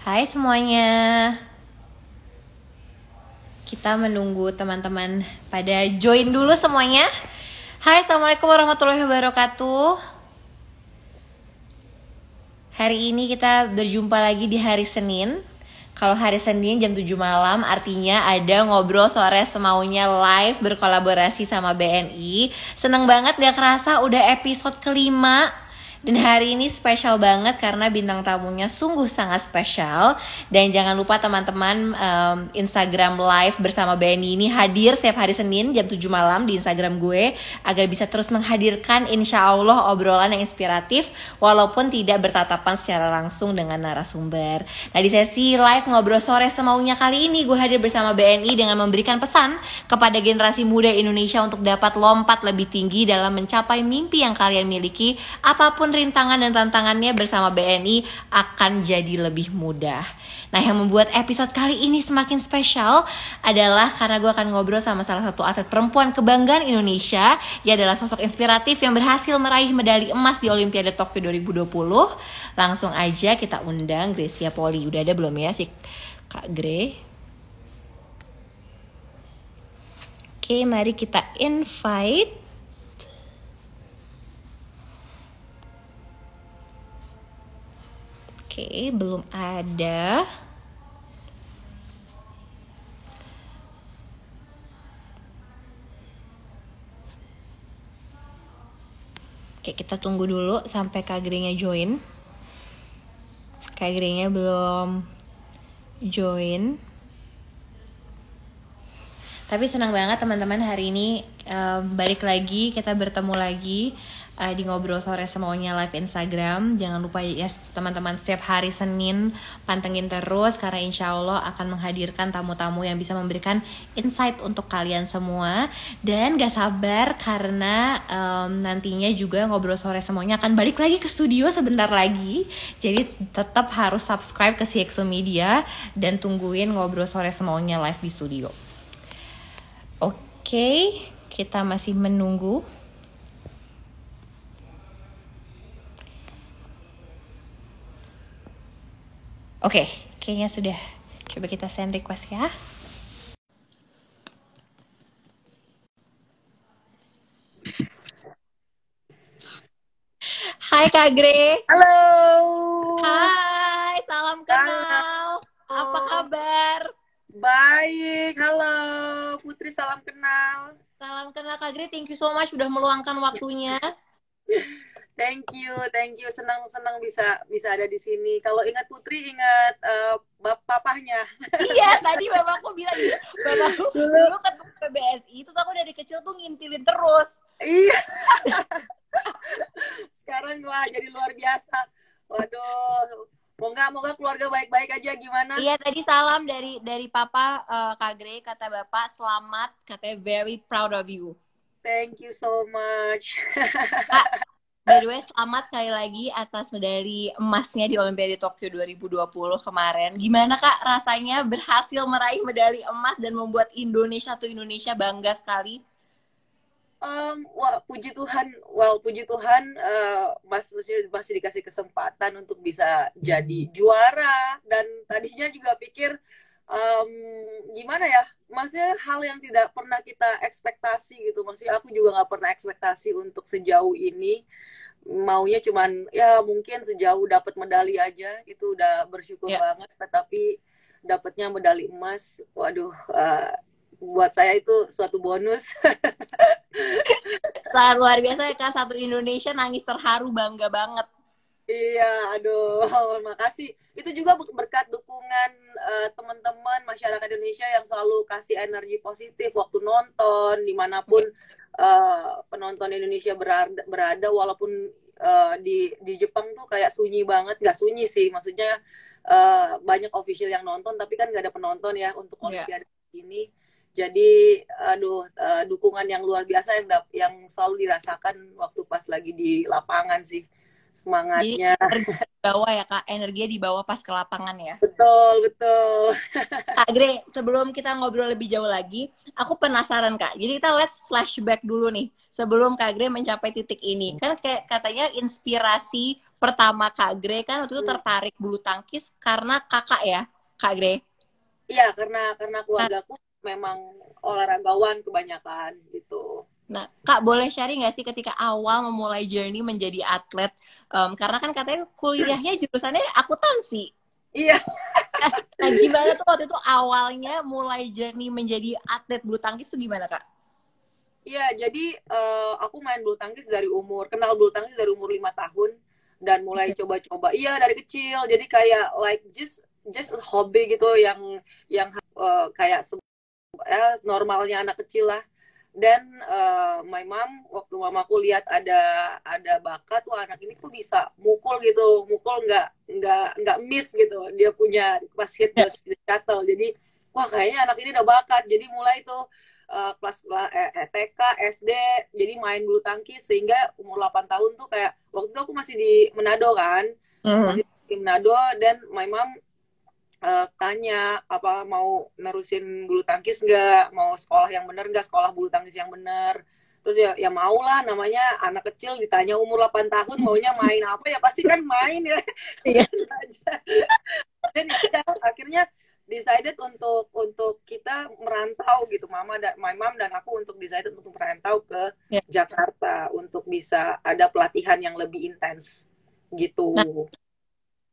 Hai semuanya, kita menunggu teman-teman pada join dulu semuanya. Hai, assalamualaikum warahmatullahi wabarakatuh. Hari ini kita berjumpa lagi di hari Senin. Kalau hari Senin jam 7 malam artinya ada ngobrol sore semaunya live berkolaborasi sama BNI. Seneng banget gak kerasa udah episode kelima. Dan hari ini spesial banget karena bintang tamunya sungguh sangat spesial. Dan jangan lupa teman-teman, Instagram live bersama BNI ini hadir setiap hari Senin jam 7 malam di Instagram gue, agar bisa terus menghadirkan insya Allah obrolan yang inspiratif walaupun tidak bertatapan secara langsung dengan narasumber. Nah, di sesi live ngobrol sore semaunya kali ini gue hadir bersama BNI dengan memberikan pesan kepada generasi muda Indonesia untuk dapat lompat lebih tinggi dalam mencapai mimpi yang kalian miliki. Apapun rintangan dan tantangannya, bersama BNI akan jadi lebih mudah. Nah, yang membuat episode kali ini semakin spesial adalah karena gue akan ngobrol sama salah satu atlet perempuan kebanggaan Indonesia. Dia adalah sosok inspiratif yang berhasil meraih medali emas di Olimpiade Tokyo 2020. Langsung aja kita undang Grecia Poli. Udah ada belum ya si Kak Gre? Oke, mari kita invite. Oke, belum ada. Oke, kita tunggu dulu sampai Kak Grey-nya join. Kak Grey-nya belum join. Tapi senang banget teman-teman, hari ini balik lagi, kita bertemu lagi di Ngobrol Sore Semaunya live Instagram. Jangan lupa ya teman-teman, setiap hari Senin pantengin terus karena insya Allah akan menghadirkan tamu-tamu yang bisa memberikan insight untuk kalian semua. Dan gak sabar karena nantinya juga Ngobrol Sore Semaunya akan balik lagi ke studio sebentar lagi. Jadi tetap harus subscribe ke CXO Media dan tungguin Ngobrol Sore Semaunya live di studio. Oke, kita masih menunggu. Oke, kayaknya sudah. Coba kita send request ya. Hai Kak Gre. Halo. Hai, salam kenal. Apa kabar? Baik, halo Putri, salam kenal. Salam kenal Kak Gre, thank you so much udah meluangkan waktunya. Thank you. Senang bisa ada di sini. Kalau ingat Putri, ingat papahnya. Iya, tadi bapakku bilang, bapakku dulu ketemu PBSI, terus aku dari kecil tuh ngintilin terus. Iya. Sekarang wah jadi luar biasa. Waduh. Moga keluarga baik-baik aja, gimana? Iya, tadi salam dari Papa, Kak Gre, kata Bapak selamat, katanya very proud of you. Thank you so much. Kak, by the way, selamat sekali lagi atas medali emasnya di Olimpiade Tokyo 2020 kemarin. Gimana Kak rasanya berhasil meraih medali emas dan membuat Indonesia bangga sekali? Wah, puji Tuhan, masih dikasih kesempatan untuk bisa jadi juara. Dan tadinya juga pikir gimana ya, maksudnya hal yang tidak pernah kita ekspektasi gitu. Maksudnya aku juga nggak pernah ekspektasi untuk sejauh ini. Maunya cuman ya mungkin sejauh dapat medali aja, itu udah bersyukur banget. Tetapi dapatnya medali emas, waduh, buat saya itu suatu bonus. Sangat luar biasa ya Kak, satu Indonesia nangis terharu, bangga banget. Iya, aduh, makasih. Itu juga berkat dukungan teman-teman masyarakat Indonesia yang selalu kasih energi positif waktu nonton, dimanapun penonton Indonesia berada, walaupun di Jepang tuh kayak sunyi banget, nggak sunyi sih, maksudnya banyak official yang nonton, tapi kan nggak ada penonton ya untuk Olimpiade ini. Jadi, dukungan yang luar biasa yang selalu dirasakan waktu pas lagi di lapangan sih, semangatnya. Jadi energi dibawa ya Kak, energinya dibawa pas ke lapangan ya. Betul. Kak Gre, sebelum kita ngobrol lebih jauh lagi, aku penasaran Kak. Jadi kita let's flashback dulu nih, sebelum Kak Gre mencapai titik ini. Kan kayak katanya inspirasi pertama Kak Gre kan waktu itu tertarik bulu tangkis karena kakak ya, Kak Gre. Iya, karena Nah, keluargaku memang olahragawan kebanyakan gitu. nah, Kak boleh sharing nggak sih ketika awal memulai journey menjadi atlet? Karena kan katanya kuliahnya jurusannya akuntansi. Iya, Nah, gimana tuh waktu itu awalnya mulai journey menjadi atlet bulu tangkis tuh gimana, Kak? iya. Jadi aku main bulu tangkis dari kenal bulu tangkis dari umur 5 tahun dan mulai Oke. coba-coba. Iya, dari kecil. Jadi kayak like just a hobby gitu yang kayak normalnya anak kecil lah. Dan my mom waktu mamaku lihat ada bakat, wah anak ini kok bisa mukul gitu, mukul nggak miss gitu, dia punya pas hit Ya. the shuttle. Jadi wah kayaknya anak ini udah bakat. Jadi mulai tuh kelas TK, SD, jadi main bulu tangkis sehingga umur 8 tahun tuh kayak waktu itu aku masih di Manado kan, Mhm. masih di Manado. Dan my mom tanya apa mau nerusin bulu tangkis nggak, mau sekolah yang bener nggak, sekolah bulu tangkis yang bener. Terus ya mau lah, namanya anak kecil ditanya umur 8 tahun maunya main apa, ya pasti kan main ya. Iya. Dan ya udah, akhirnya decided untuk kita merantau gitu, my mom dan aku untuk decided untuk merantau ke Ya. Jakarta untuk bisa ada pelatihan yang lebih intens Nah, gitu.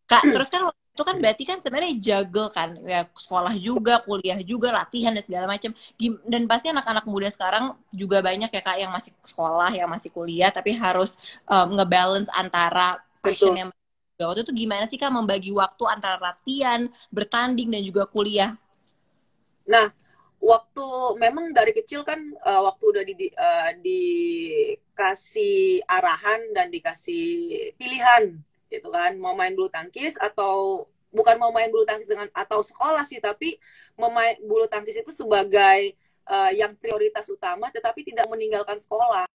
Kak, terus kan waktu itu kan berarti kan sebenarnya juggle kan, ya sekolah juga, kuliah juga, latihan dan segala macam. Dan pasti anak-anak muda sekarang juga banyak ya Kak yang masih sekolah, yang masih kuliah, tapi harus ngebalance antara Betul. passionnya. Waktu itu gimana sih Kak membagi waktu antara latihan, bertanding dan juga kuliah? Nah, waktu memang dari kecil kan waktu udah dikasih arahan dan dikasih pilihan gitu kan, mau main bulu tangkis atau bukan mau main bulu tangkis dengan atau sekolah sih, tapi memain bulu tangkis itu sebagai yang prioritas utama tetapi tidak meninggalkan sekolah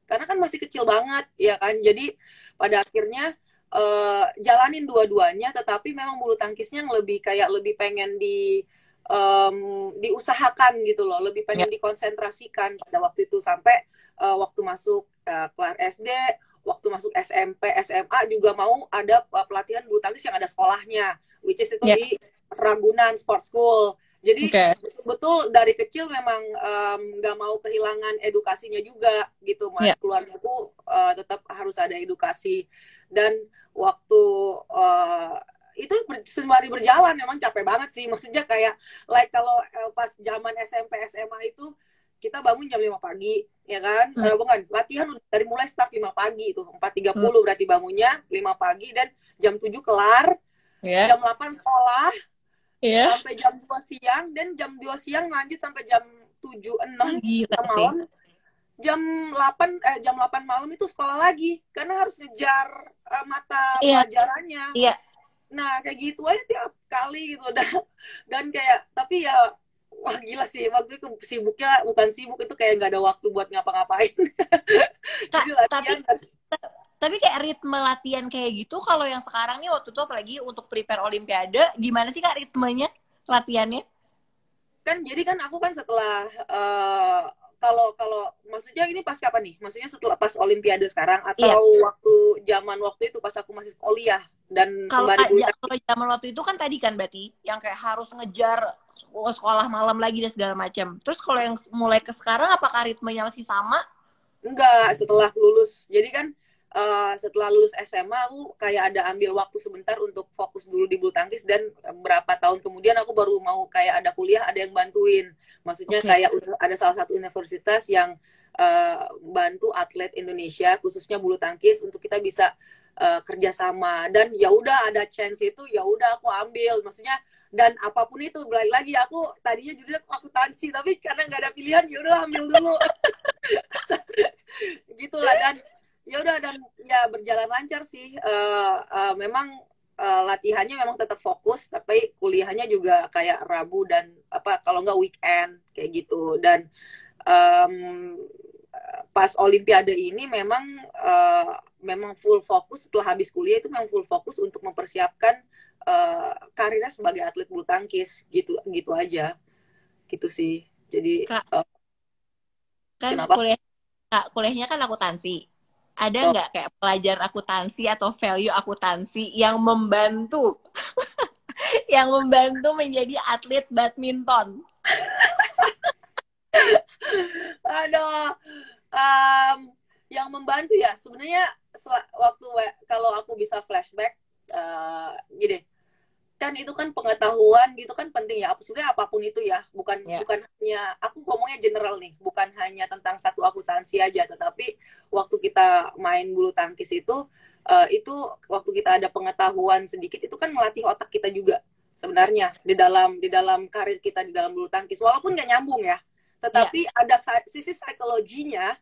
karena kan masih kecil banget ya kan. Jadi pada akhirnya jalanin dua-duanya, tetapi memang bulu tangkisnya yang lebih kayak lebih pengen diusahakan gitu loh, lebih Ya, pengen dikonsentrasikan pada waktu itu sampai waktu masuk kelas SD, waktu masuk SMP, SMA juga mau ada pelatihan bulu tangkis yang ada sekolahnya, which is itu ya, di Ragunan Sport School. Jadi oke. betul dari kecil memang nggak mau kehilangan edukasinya juga gitu. Ya, Keluargaku tetap harus ada edukasi. Dan waktu itu sembari berjalan memang capek banget sih, maksudnya kayak like kalau pas zaman SMP SMA itu kita bangun jam 5 pagi ya kan, hmm, bukan latihan dari mulai start 5 pagi itu hmm, 4.30 berarti bangunnya 5 pagi dan jam 7 kelar, ya, jam 8 sekolah ya. sampai jam 2 siang, dan jam 2 siang lanjut sampai jam 7 Wah, 6 gila sih. malam. Jam 8 malam itu sekolah lagi karena harus ngejar mata Iya, pelajarannya. iya. Nah kayak gitu aja tiap kali gitu dan kayak tapi ya wah gila sih waktu itu sibuknya, bukan sibuk itu kayak nggak ada waktu buat ngapa-ngapain. Kak, Jadi tapi latihan dan tapi kayak ritme latihan kayak gitu kalau yang sekarang nih waktu itu apalagi untuk prepare olimpiade gimana sih Kak ritmenya latihannya? kan jadi kan aku kan setelah kalau kalau maksudnya ini pas kapan nih? Maksudnya setelah pas Olimpiade sekarang Iya, atau waktu itu pas aku masih kuliah dan kalau sembari bulu tangkis? kalau zaman waktu itu kan tadi kan berarti yang kayak harus ngejar sekolah malam lagi dan segala macam. Terus kalau yang mulai ke sekarang apakah ritmenya masih sama? Enggak, setelah lulus. Jadi kan setelah lulus SMA aku kayak ada ambil waktu sebentar untuk fokus dulu di bulu tangkis, dan berapa tahun kemudian aku baru mau kayak ada kuliah, ada yang bantuin. Maksudnya Oke. kayak udah ada salah satu universitas yang bantu atlet Indonesia khususnya bulu tangkis untuk kita bisa kerjasama, dan ya udah ada chance itu ya udah aku ambil. Maksudnya dan apapun itu, balik lagi aku tadinya jujur aku akuntansi tapi karena nggak ada pilihan ya udah ambil dulu. Gitulah. Dan ya udah, dan ya berjalan lancar sih. Memang latihannya memang tetap fokus, tapi kuliahnya juga kayak Rabu dan apa kalau nggak weekend kayak gitu. Dan um, pas Olimpiade ini memang full fokus, setelah habis kuliah itu memang full fokus untuk mempersiapkan karirnya sebagai atlet bulu tangkis gitu gitu aja gitu sih. Jadi Kak, kan kenapa? kuliahnya kan akuntansi. ada nggak kayak pelajaran akuntansi atau value akuntansi yang membantu yang membantu menjadi atlet badminton? Aduh, um, yang membantu ya sebenarnya waktu kalau aku bisa flashback, gini, kan itu kan pengetahuan gitu kan penting ya. Sebenarnya apapun itu ya, bukan Ya. bukan hanya aku ngomongnya general nih, bukan hanya tentang satu akuntansi aja, tetapi waktu kita main bulu tangkis itu waktu kita ada pengetahuan sedikit itu kan melatih otak kita juga sebenarnya di dalam karir kita di dalam bulu tangkis walaupun nggak nyambung ya, Ya. tetapi ada sisi psikologinya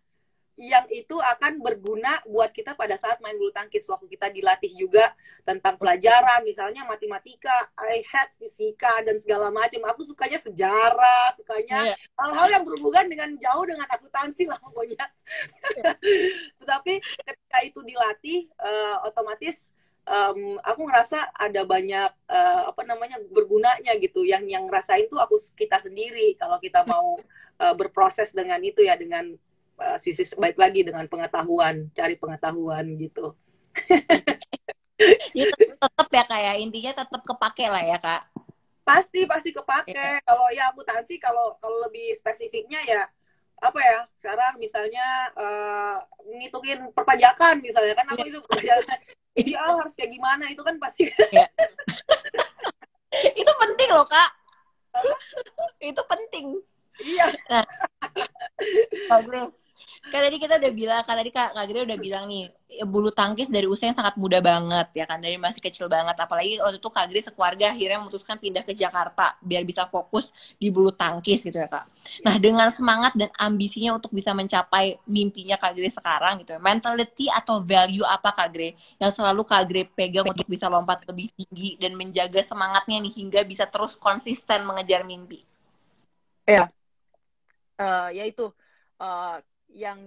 yang itu akan berguna buat kita pada saat main bulu tangkis. Waktu kita dilatih juga tentang pelajaran, misalnya matematika, I had fisika dan segala macam. Aku sukanya sejarah, sukanya Ya. hal-hal yang berhubungan dengan jauh dengan akuntansi lah pokoknya. Tetapi ketika itu dilatih, otomatis aku ngerasa ada banyak bergunanya gitu. Yang ngerasain tuh kita sendiri kalau kita mau berproses dengan itu ya, dengan sisi baik lagi dengan pengetahuan, cari pengetahuan gitu. Ya tetap ya kak ya, intinya tetap kepake lah ya kak. Pasti Ya. kepake. Kalau ya akuntansi, kalau lebih spesifiknya ya apa ya, sekarang misalnya ngitungin perpajakan misalnya, kan aku itu perpajakan. Jadi harus kayak gimana itu kan pasti. Ya. Itu penting loh kak, itu penting. Iya. Nah, Kak Gre, kan tadi kita udah bilang, kan tadi Kak Gre udah bilang nih, bulu tangkis dari usia yang sangat muda banget, ya kan, dari masih kecil banget. Apalagi waktu itu Kak Gre sekeluarga akhirnya memutuskan pindah ke Jakarta, biar bisa fokus di bulu tangkis gitu ya Kak. Nah, dengan semangat dan ambisinya untuk bisa mencapai mimpinya Kak Gre sekarang gitu ya, mentality atau value apa Kak Gre yang selalu Kak Gre pegang untuk bisa lompat lebih tinggi dan menjaga semangatnya nih, hingga bisa terus konsisten mengejar mimpi? Ya, ya itu uh, yang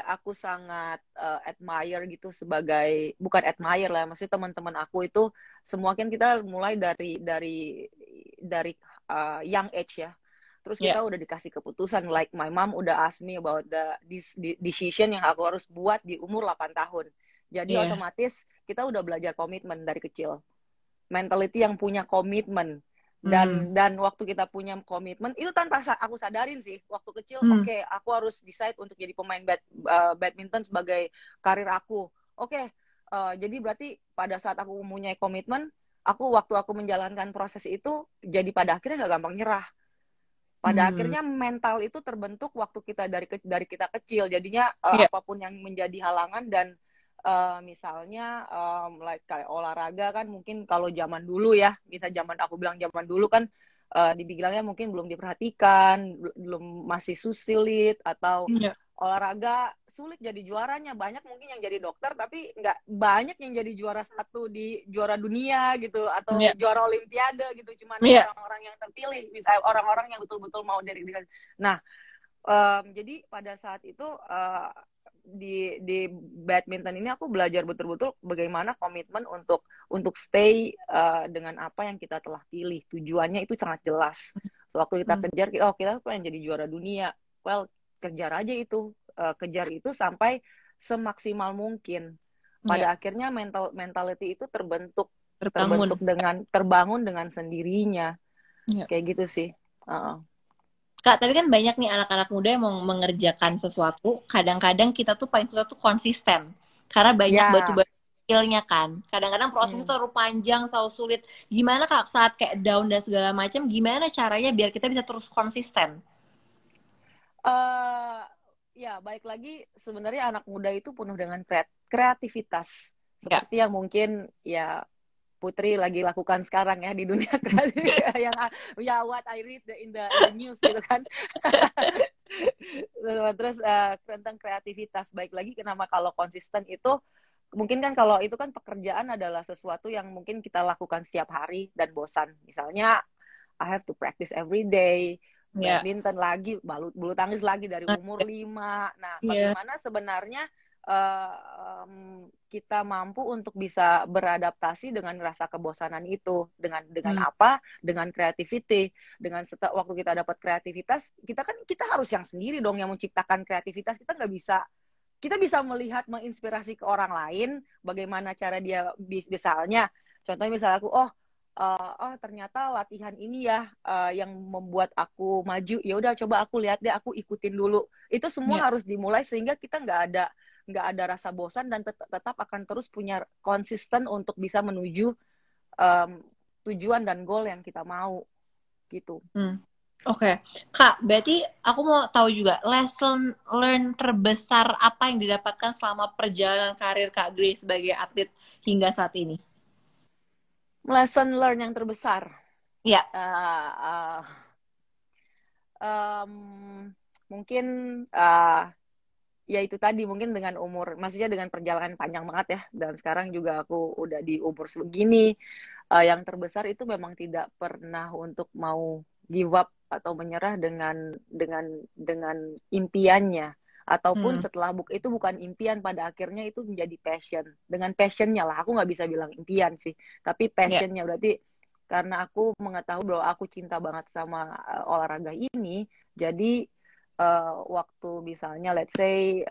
aku sangat admire gitu, sebagai bukan admire lah, maksudnya teman-teman aku itu semua kan kita mulai dari young age ya. Terus kita udah dikasih keputusan, like my mom udah ask me about this decision yang aku harus buat di umur 8 tahun. Jadi otomatis kita udah belajar komitmen dari kecil. Mentality yang punya komitmen. Dan waktu kita punya komitmen itu tanpa aku sadarin sih waktu kecil, oke, aku harus decide untuk jadi pemain badminton sebagai karir aku. Jadi berarti pada saat aku mempunyai komitmen, waktu aku menjalankan proses itu, jadi pada akhirnya nggak gampang nyerah. Pada akhirnya mental itu terbentuk waktu kita dari kita kecil. Jadinya apapun yang menjadi halangan, dan misalnya like kayak olahraga kan, mungkin kalau zaman dulu ya, aku bilang zaman dulu kan dibilangnya mungkin belum diperhatikan, belum, masih sulit, atau olahraga sulit jadi juaranya. Banyak mungkin yang jadi dokter tapi nggak banyak yang jadi juara satu di juara dunia gitu, atau juara olimpiade gitu. Cuman orang-orang yang terpilih, misalnya orang-orang yang betul-betul mau dari. Nah, jadi pada saat itu di badminton ini aku belajar betul-betul bagaimana komitmen untuk stay dengan apa yang kita telah pilih. Tujuannya itu sangat jelas. Waktu kita kejar, kita pengen jadi juara dunia. Well, kejar aja itu, kejar itu sampai semaksimal mungkin. Pada akhirnya mentality itu terbangun dengan sendirinya. Kayak gitu sih. Kak, tapi kan banyak nih anak-anak muda yang mau mengerjakan sesuatu, kadang-kadang kita tuh paling susah tuh konsisten. Karena banyak batu-batu skillnya kan. Kadang-kadang proses itu terlalu panjang, terlalu sulit. Gimana Kak saat kayak down dan segala macam, gimana caranya biar kita bisa terus konsisten? Ya, baik lagi, sebenarnya anak muda itu penuh dengan kreativitas. Seperti yang mungkin ya Putri lagi lakukan sekarang ya di dunia kreatif, yang what I read in the news gitu kan. Terus tentang kreativitas, baik lagi, kenapa kalau konsisten itu mungkin kan, kalau itu kan pekerjaan adalah sesuatu yang mungkin kita lakukan setiap hari dan bosan. Misalnya I have to practice every day, badminton lagi, bulu tangkis lagi dari umur 5. Nah, bagaimana sebenarnya kita mampu untuk bisa beradaptasi dengan rasa kebosanan itu, dengan apa? Dengan creativity. Waktu kita dapat kreativitas, kita harus yang sendiri dong yang menciptakan kreativitas. Kita nggak bisa kita bisa melihat, menginspirasi ke orang lain bagaimana cara dia, misalnya contohnya misalnya aku ternyata latihan ini ya yang membuat aku maju, ya udah coba aku lihat deh, aku ikutin dulu. Itu semua Ya. harus dimulai sehingga kita nggak ada rasa bosan dan tetap akan terus punya konsisten untuk bisa menuju tujuan dan goal yang kita mau gitu. Oke. Kak, berarti aku mau tahu juga lesson learn terbesar apa yang didapatkan selama perjalanan karir Kak Grace sebagai atlet hingga saat ini? Lesson learn yang terbesar, Ya. mungkin ya itu tadi, mungkin dengan umur, maksudnya dengan perjalanan panjang banget ya, dan sekarang juga aku udah di umur sebegini, yang terbesar itu memang tidak pernah untuk mau give up atau menyerah dengan impiannya, ataupun setelah itu bukan impian, pada akhirnya itu menjadi passion. Dengan passionnya lah, aku nggak bisa bilang impian sih, tapi passionnya berarti karena aku mengetahui bahwa aku cinta banget sama olahraga ini, jadi waktu misalnya let's say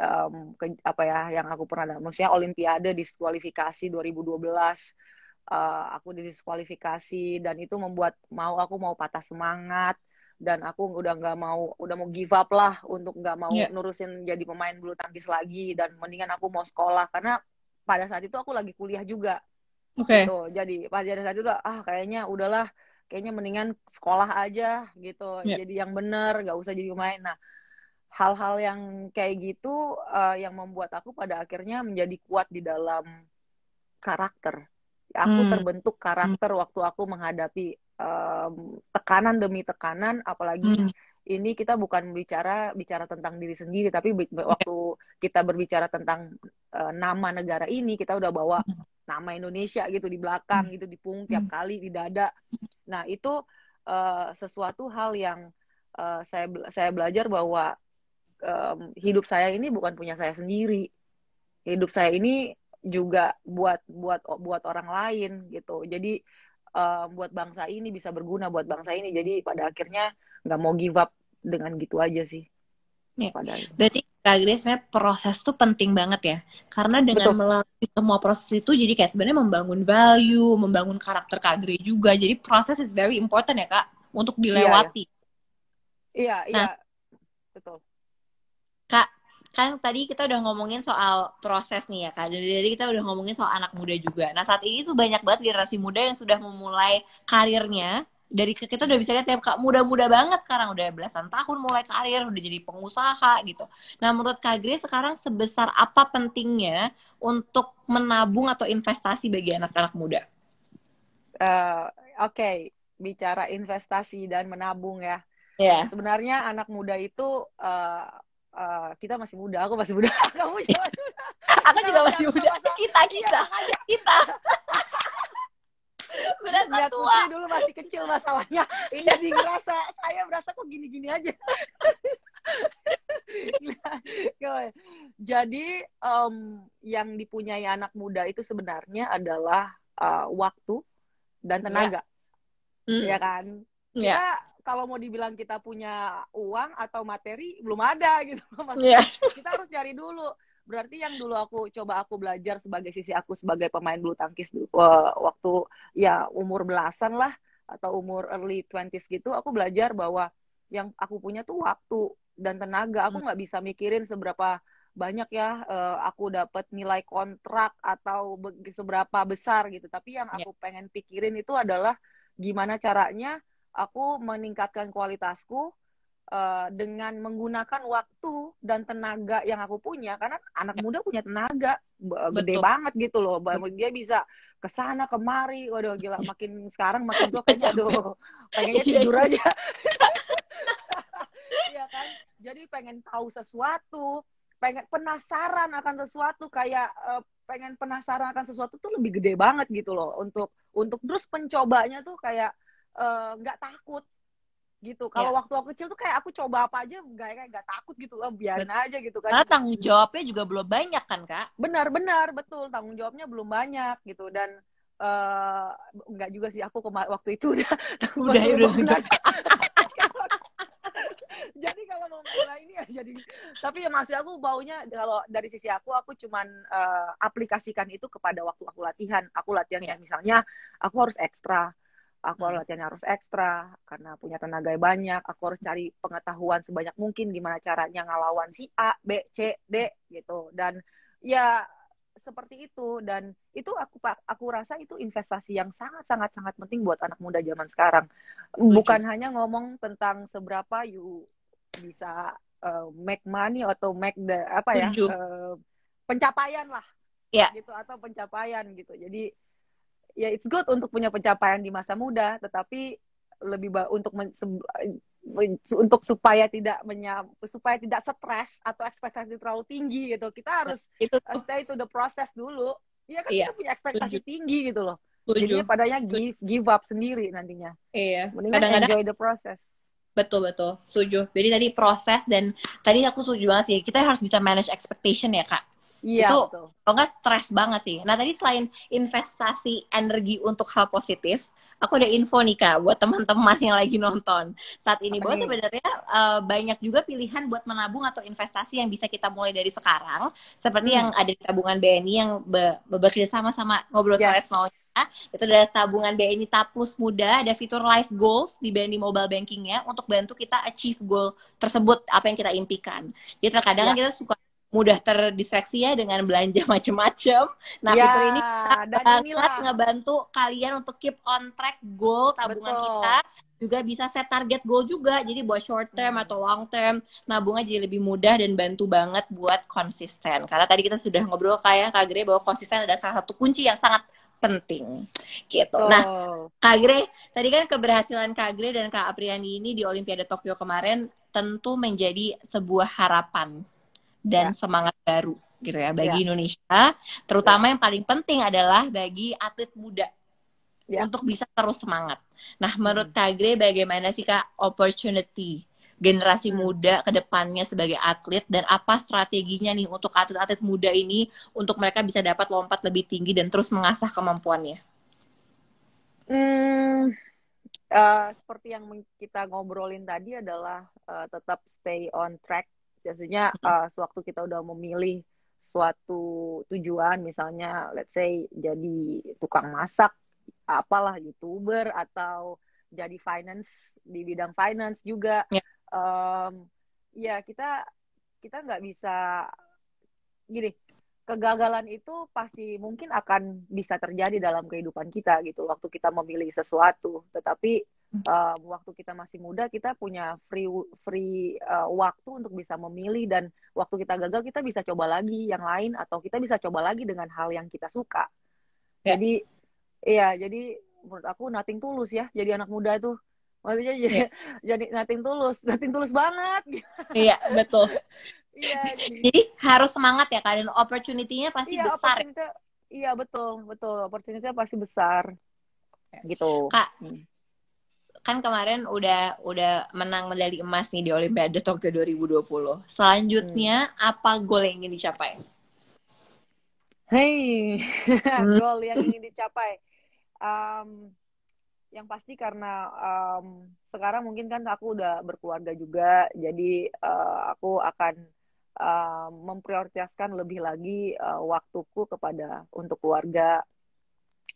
yang aku pernah, maksudnya Olimpiade diskualifikasi 2012, aku didiskualifikasi, dan itu membuat aku mau patah semangat, dan aku udah mau give up lah, untuk nggak mau nurusin jadi pemain bulu tangkis lagi, dan mendingan aku mau sekolah, karena pada saat itu aku lagi kuliah juga. Gitu. Jadi pada saat itu kayaknya udahlah, kayaknya mendingan sekolah aja gitu, jadi yang bener, nggak usah jadi pemain. Nah, hal-hal yang kayak gitu yang membuat aku pada akhirnya menjadi kuat di dalam karakter. Aku terbentuk karakter waktu aku menghadapi tekanan demi tekanan, apalagi ini kita bukan bicara tentang diri sendiri, tapi waktu kita berbicara tentang nama negara ini, kita udah bawa nama Indonesia gitu di belakang, gitu di punggung tiap kali, di dada. Nah, itu sesuatu hal yang saya belajar bahwa hidup saya ini bukan punya saya sendiri. Hidup saya ini juga buat orang lain gitu. Jadi buat bangsa ini, bisa berguna buat bangsa ini. Jadi pada akhirnya nggak mau give up dengan gitu aja sih. Berarti Kak Grace, sebenarnya proses tuh penting banget ya. Karena dengan melalui semua proses itu, jadi kayak sebenarnya membangun value, membangun karakter Kak Grace juga. Jadi proses is very important ya Kak, untuk dilewati. Iya, betul. Kak, kan tadi kita udah ngomongin soal proses nih ya Kak. Jadi kita udah ngomongin soal anak muda juga. Nah, saat ini tuh banyak banget generasi muda yang sudah memulai karirnya. Dari kita udah bisa lihat ya Kak, muda-muda banget sekarang, udah belasan tahun mulai karir, udah jadi pengusaha gitu. Nah, menurut Kak Grace sekarang sebesar apa pentingnya untuk menabung atau investasi bagi anak-anak muda? Oke, bicara investasi dan menabung ya. Sebenarnya anak muda itu kita masih muda, aku masih muda, kamu juga masih muda. Aku juga masih muda. Kita. Berasa tua. Dulu masih kecil masalahnya. Ini jadi ngerasa, saya berasa kok gini-gini aja. Jadi yang dipunyai anak muda itu sebenarnya adalah waktu dan tenaga. Ya kan? Kita kalau mau dibilang kita punya uang atau materi, belum ada gitu. Maksudnya kita harus cari dulu. Berarti yang dulu aku belajar sebagai sisi aku sebagai pemain bulu tangkis waktu ya umur belasan lah, atau umur early 20s gitu, aku belajar bahwa yang aku punya tuh waktu dan tenaga. Aku nggak bisa mikirin seberapa banyak ya aku dapat nilai kontrak atau seberapa besar gitu. Tapi yang aku pengen pikirin itu adalah gimana caranya aku meningkatkan kualitasku dengan menggunakan waktu dan tenaga yang aku punya. Karena anak muda punya tenaga gede banget gitu loh. Dia bisa kesana kemari. Waduh gila, makin sekarang makin tua kayaknya pengennya tidur aja. Iya kan? Jadi pengen tahu sesuatu, pengen penasaran akan sesuatu, kayak pengen penasaran akan sesuatu tuh lebih gede banget gitu loh. Untuk terus pencobanya tuh kayak nggak takut gitu. Kalau waktu aku kecil tuh kayak aku coba apa aja nggak takut gitu loh, biarin aja gitu kan. Karena tanggung jawabnya juga belum banyak kan Kak? Benar, betul, tanggung jawabnya belum banyak gitu. Dan nggak juga sih, aku waktu itu udah Jadi kalau mau mulai ini ya jadi, tapi ya masih aku baunya kalau dari sisi aku cuman aplikasikan itu kepada waktu aku latihan. Aku latihan kayak misalnya aku harus ekstra. Aku latihannya harus ekstra karena punya tenaga banyak. Aku harus cari pengetahuan sebanyak mungkin gimana caranya ngelawan si A, B, C, D gitu. Dan ya seperti itu, dan itu aku rasa itu investasi yang sangat penting buat anak muda zaman sekarang. Bukan hanya ngomong tentang seberapa you bisa make money atau make pencapaian lah gitu, atau pencapaian gitu. Jadi ya it's good untuk punya pencapaian di masa muda, tetapi lebih untuk supaya tidak stres atau ekspektasi terlalu tinggi gitu. Kita harus stay to the process dulu. Iya kan, kita punya ekspektasi tinggi gitu loh. Jadinya padanya give up sendiri nantinya. Iya. Mendingan Kadang-kadang enjoy the process. Betul, setuju. Jadi tadi proses, dan tadi aku setuju banget sih, kita harus bisa manage expectation ya Kak. Iya, itu betul. kalau nggak stres banget sih. Nah tadi selain investasi energi untuk hal positif, aku ada info nih Kak buat teman-teman yang lagi nonton saat ini, bahwa sebenarnya banyak juga pilihan buat menabung atau investasi yang bisa kita mulai dari sekarang, seperti yang ada di tabungan BNI yang bekerja sama Ngobrol Sore Semaunya. Itu ada tabungan BNI Taplus Muda, ada fitur Life Goals di BNI Mobile Bankingnya untuk bantu kita achieve goal tersebut, apa yang kita impikan. Jadi terkadang kita suka mudah terdistraksi ya dengan belanja macam-macam. Nah, fitur ini sangat ngebantu kalian untuk keep on track goal tabungan kita. Juga bisa set target goal juga. Jadi buat short term atau long term, nabungnya jadi lebih mudah dan bantu banget buat konsisten. Karena tadi kita sudah ngobrol kayak Kak Gre bahwa konsisten adalah salah satu kunci yang sangat penting gitu. Nah, Kak Gre, tadi kan keberhasilan Kak Gre dan Kak Apriani ini di Olimpiade Tokyo kemarin tentu menjadi sebuah harapan dan semangat baru gitu ya bagi Indonesia, terutama yang paling penting adalah bagi atlet muda untuk bisa terus semangat. Nah, menurut Kak Gre bagaimana sih Kak opportunity generasi muda ke depannya sebagai atlet, dan apa strateginya nih untuk atlet-atlet muda ini untuk mereka bisa dapat lompat lebih tinggi dan terus mengasah kemampuannya? Seperti yang kita ngobrolin tadi adalah tetap stay on track. Biasanya sewaktu kita udah memilih suatu tujuan, misalnya let's say jadi tukang masak, apalah, YouTuber, atau jadi finance, di bidang finance juga. Ya kita nggak bisa gini, kegagalan itu pasti mungkin akan bisa terjadi dalam kehidupan kita gitu waktu kita memilih sesuatu, tetapi waktu kita masih muda kita punya free waktu untuk bisa memilih, dan waktu kita gagal kita bisa coba lagi yang lain, atau kita bisa coba lagi dengan hal yang kita suka. Jadi jadi menurut aku nothing tulus ya jadi anak muda tuh, maksudnya jadi nothing tulus banget. Iya, betul. Jadi harus semangat ya Kak, dan opportunity-nya pasti besar. Iya, betul. Opportunity-nya pasti besar. Gitu. Kak, kan kemarin udah menang medali emas nih di Olimpiade Tokyo 2020. Selanjutnya apa goal yang ingin dicapai? Goal yang ingin dicapai. Yang pasti karena sekarang mungkin kan aku udah berkeluarga juga, jadi aku akan memprioritaskan lebih lagi waktuku untuk keluarga,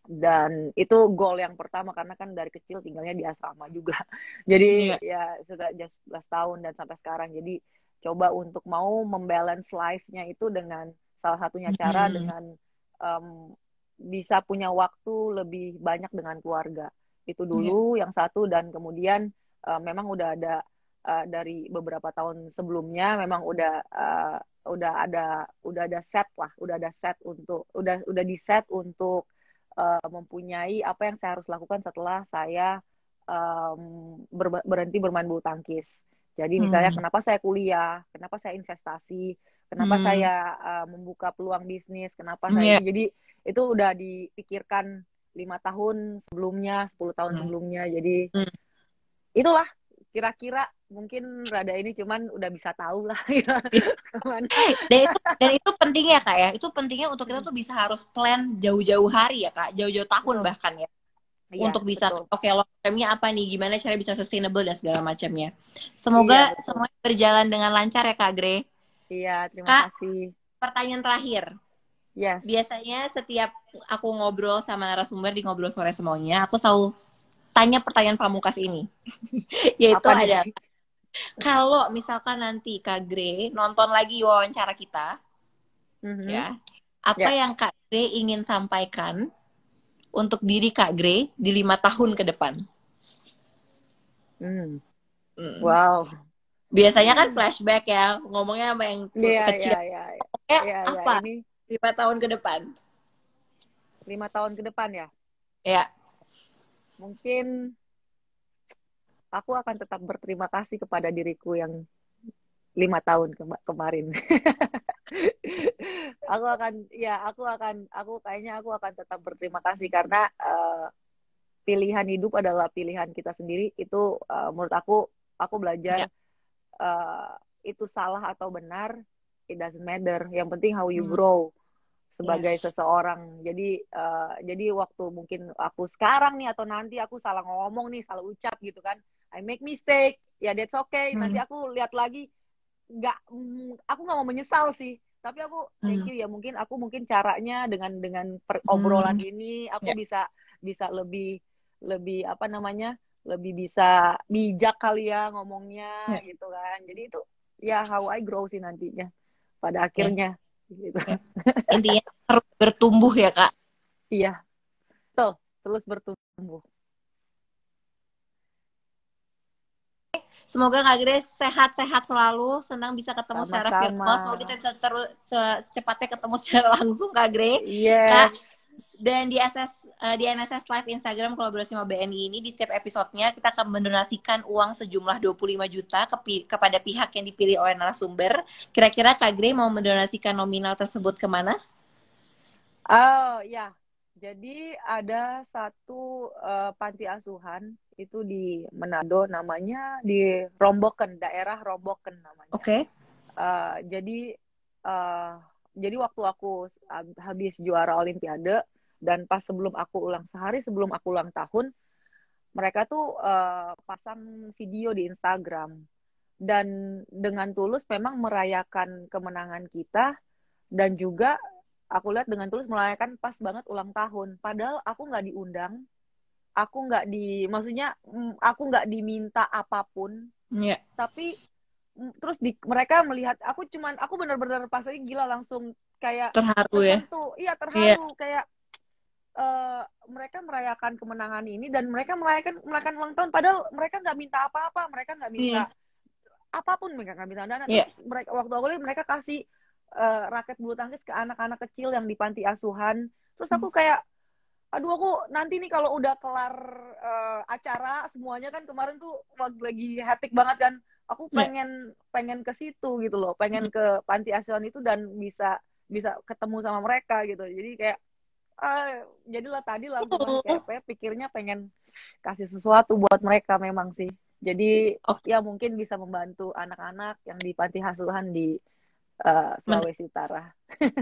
dan itu goal yang pertama karena kan dari kecil tinggalnya di asrama juga, jadi ya sudah 11 tahun dan sampai sekarang, jadi coba untuk mau membalance life-nya itu dengan salah satunya cara dengan bisa punya waktu lebih banyak dengan keluarga. Itu dulu yang satu, dan kemudian memang udah ada dari beberapa tahun sebelumnya memang udah ada set untuk mempunyai apa yang saya harus lakukan setelah saya berhenti bermain bulu tangkis. Jadi misalnya kenapa saya kuliah, kenapa saya investasi, kenapa saya membuka peluang bisnis, kenapa saya jadi itu udah dipikirkan 5 tahun sebelumnya, 10 tahun sebelumnya. Jadi itulah kira-kira mungkin rada ini, cuman udah bisa tahu lah ya. Dan itu penting ya Kak ya. Itu pentingnya untuk kita tuh bisa harus plan jauh-jauh hari ya Kak, jauh-jauh tahun bahkan ya. Iya, untuk bisa betul. oke long termnya apa nih, gimana cara bisa sustainable dan segala macamnya. Iya, Semoga betul. semuanya berjalan dengan lancar ya Kak Gre. Iya, terima Kak, kasih. pertanyaan terakhir. Yes. Biasanya setiap aku ngobrol sama narasumber di Ngobrol Sore Semaunya, aku selalu tanya pertanyaan pamungkas ini. Yaitu Apa ada, nih? kalau misalkan nanti Kak Gre nonton lagi wawancara kita, Mhm. ya, apa Ya. yang Kak Gre ingin sampaikan untuk diri Kak Gre di 5 tahun ke depan? Hmm. Hmm. Wow. Biasanya kan flashback ya, ngomongnya sama yang Iya, iya, kecil. iya, iya. Kayak Iya, iya. apa? Ini 5 tahun ke depan. 5 tahun ke depan ya. Ya, Mungkin aku akan tetap berterima kasih kepada diriku yang 5 tahun kemarin. Aku kayaknya aku akan tetap berterima kasih karena pilihan hidup adalah pilihan kita sendiri. Itu menurut aku belajar ya. itu salah atau benar, it doesn't matter. Yang penting how you Hmm. grow sebagai Yes. seseorang. Jadi waktu mungkin aku sekarang nih atau nanti aku salah ngomong nih, salah ucap gitu kan, I make mistake, ya that's okay. Nanti Hmm. aku lihat lagi, aku nggak mau menyesal sih. Tapi aku thank Hmm. you ya, mungkin caranya dengan Hmm. obrolan ini aku Ya. bisa bisa lebih lebih apa namanya lebih bisa bijak kali ya ngomongnya Ya. gitu kan. Jadi itu ya how I grow sih nantinya pada Ya. akhirnya gitu. Ya. Intinya terus bertumbuh ya Kak. Iya, tuh terus bertumbuh. Semoga Kak Grace sehat-sehat selalu, senang bisa ketemu secara Sama-sama. virtual. Semoga kita bisa terus secepatnya ketemu secara langsung Kak Grace. Kak, Yes. dan di NSS Live Instagram kolaborasi sama BNI ini, di setiap episodenya kita akan mendonasikan uang sejumlah 25 juta kepada pihak yang dipilih oleh narasumber. Kira-kira Kak Grace mau mendonasikan nominal tersebut kemana? Oh ya, jadi ada satu panti asuhan itu di Manado, namanya di Romboken, daerah Romboken namanya. Oke. Uh, jadi uh, jadi waktu aku habis juara Olimpiade dan pas sehari sebelum aku ulang tahun, mereka tuh pasang video di Instagram dan dengan tulus memang merayakan kemenangan kita. Dan juga aku lihat dengan tulus merayakan pas banget ulang tahun. Padahal aku nggak diundang, maksudnya aku nggak diminta apapun. Ya. Tapi terus mereka melihat aku benar-benar pas lagi gila langsung kayak Terharu ya. tersentuh, iya Iya. terharu kayak mereka merayakan kemenangan ini dan mereka merayakan ulang tahun. Padahal mereka nggak minta apa-apa, mereka nggak minta Iya. apapun, mereka nggak minta dana. Iya. Terus waktu aku lihat mereka kasih raket bulu tangkis ke anak-anak kecil yang di panti asuhan. Terus aku kayak, aduh aku nanti nih kalau udah kelar acara semuanya kan kemarin tuh lagi hectic banget kan, aku Iya. pengen ke situ gitu loh, pengen ke panti asuhan itu dan bisa bisa ketemu sama mereka gitu. Jadi kayak jadilah tadi langsung kayak pikirnya pengen kasih sesuatu buat mereka memang sih. Jadi Oke. ya mungkin bisa membantu anak-anak yang di panti asuhan di Sulawesi Utara.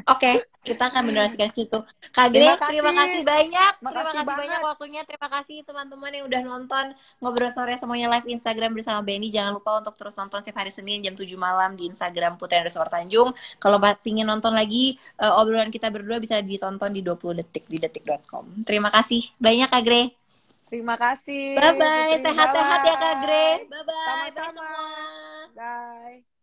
Oke, kita akan mendonasikan situ. Kak Terima Grace, terima kasih banyak. Terima Makasih kasih banyak banget. waktunya. Terima kasih teman-teman yang udah nonton Ngobrol Sore Semuanya live Instagram bersama Benny. Jangan lupa untuk terus nonton setiap hari Senin jam 7 malam di Instagram Putri_Tanjung. Kalau ingin nonton lagi obrolan kita berdua bisa ditonton di 20 detik di detik.com. Terima kasih banyak Kak Grace. Terima kasih. Bye-bye. Putri. Sehat-sehat ya Kak Grace. Bye. Bye-bye. Bye Sama-sama. semua. Bye.